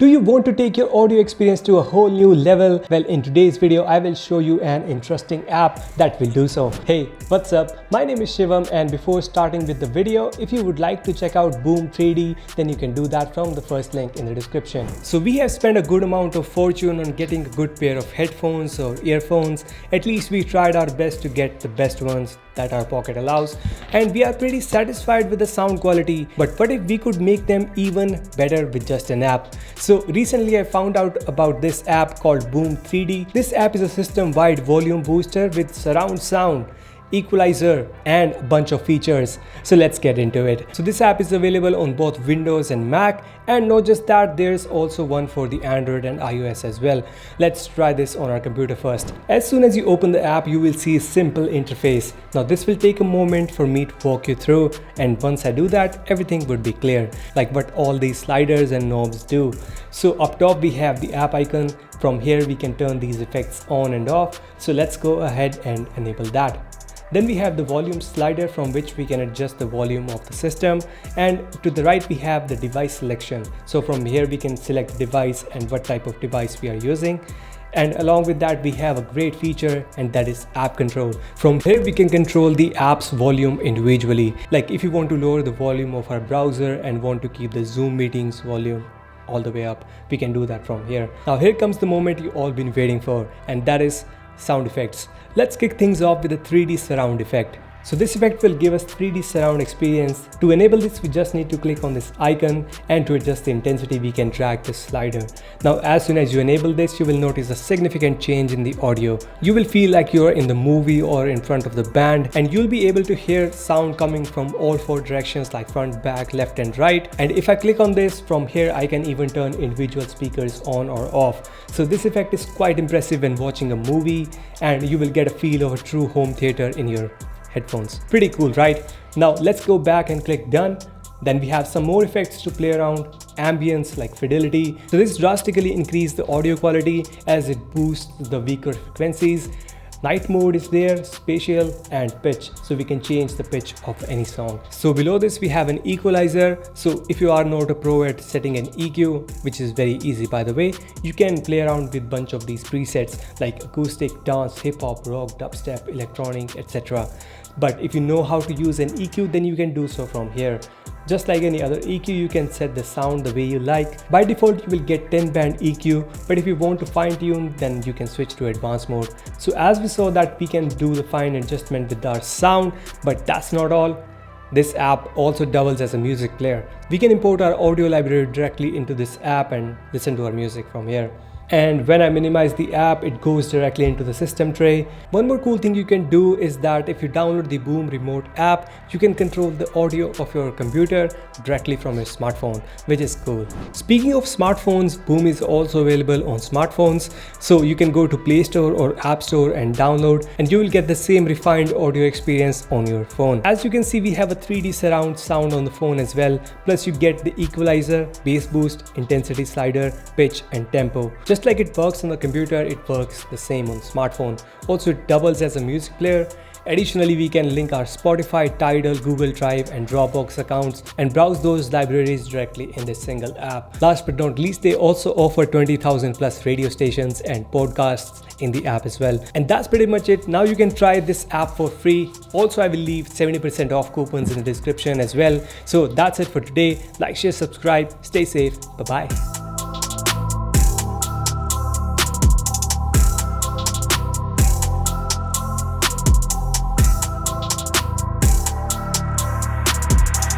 Do you want to take your audio experience to a whole new level? Well, in today's video, I will show you an interesting app that will do so. Hey, what's up? My name is Shivam, and before starting with the video, if you would like to check out Boom 3D, then you can do that from the first link in the description. So we have spent a good amount of fortune on getting a good pair of headphones or earphones. At least we tried our best to get the best ones that our pocket allows, and we are pretty satisfied with the sound quality. But what if we could make them even better with just an app? So recently I found out about this app called Boom 3D. This app is a system-wide volume booster with surround sound, equalizer, and a bunch of features. So let's get into it. So this app is available on both Windows and Mac, and not just that, there's also one for the Android and iOS as well. Let's try this on our computer first. As soon as you open the app, you will see a simple interface. Now this will take a moment for me to walk you through, and once I do that, everything would be clear, like what all these sliders and knobs do. So up top we have the app icon. From here we can turn these effects on and off. So let's go ahead and enable that. Then we have the volume slider, from which we can adjust the volume of the system, and to the right we have the device selection. So from here we can select the device and what type of device we are using. And along with that we have a great feature, and that is app control. From here we can control the app's volume individually. Like if you want to lower the volume of our browser and want to keep the Zoom meetings volume all the way up, we can do that from here. Now here comes the moment you all been waiting for, and that is sound effects. Let's kick things off with a 3D surround effect. So this effect will give us 3D surround experience. To enable this, we just need to click on this icon, and to adjust the intensity we can drag the slider. Now as soon as you enable this, you will notice a significant change in the audio. You will feel like you're in the movie or in front of the band, and you'll be able to hear sound coming from all four directions, like front, back, left and right. And if I click on this, from here I can even turn individual speakers on or off. So this effect is quite impressive when watching a movie, and you will get a feel of a true home theater in your headphones. Pretty cool, right? Now let's go back and click done. Then we have some more effects to play around. Ambience, like fidelity. So this drastically increases the audio quality as it boosts the weaker frequencies. Night mode is there, spatial, and pitch, so we can change the pitch of any song. So below this we have an equalizer. So if you are not a pro at setting an EQ, which is very easy by the way, you can play around with bunch of these presets like acoustic, dance, hip hop, rock, dubstep, electronic, etc. But if you know how to use an EQ, then you can do so from here. Just like any other EQ, you can set the sound the way you like. By default, you will get 10-band EQ, but if you want to fine tune, then you can switch to advanced mode. So as we saw that we can do the fine adjustment with our sound, but that's not all. This app also doubles as a music player. We can import our audio library directly into this app and listen to our music from here. And when I minimize the app, it goes directly into the system tray. One more cool thing you can do is that if you download the Boom Remote app, you can control the audio of your computer directly from your smartphone, which is cool. Speaking of smartphones, Boom is also available on smartphones. So you can go to Play Store or App Store and download, and you will get the same refined audio experience on your phone. As you can see, we have a 3D surround sound on the phone as well. Plus you get the equalizer, bass boost, intensity slider, pitch and tempo. Just like it works on the computer, it works the same on smartphone. Also, it doubles as a music player. Additionally, we can link our Spotify, Tidal, Google Drive and Dropbox accounts and browse those libraries directly in this single app. Last but not least, they also offer 20,000 plus radio stations and podcasts in the app as well. And that's pretty much it. Now you can try this app for free. Also, I will leave 70% off coupons in the description as well. So that's it for today. Like, share, subscribe, stay safe. Bye-bye.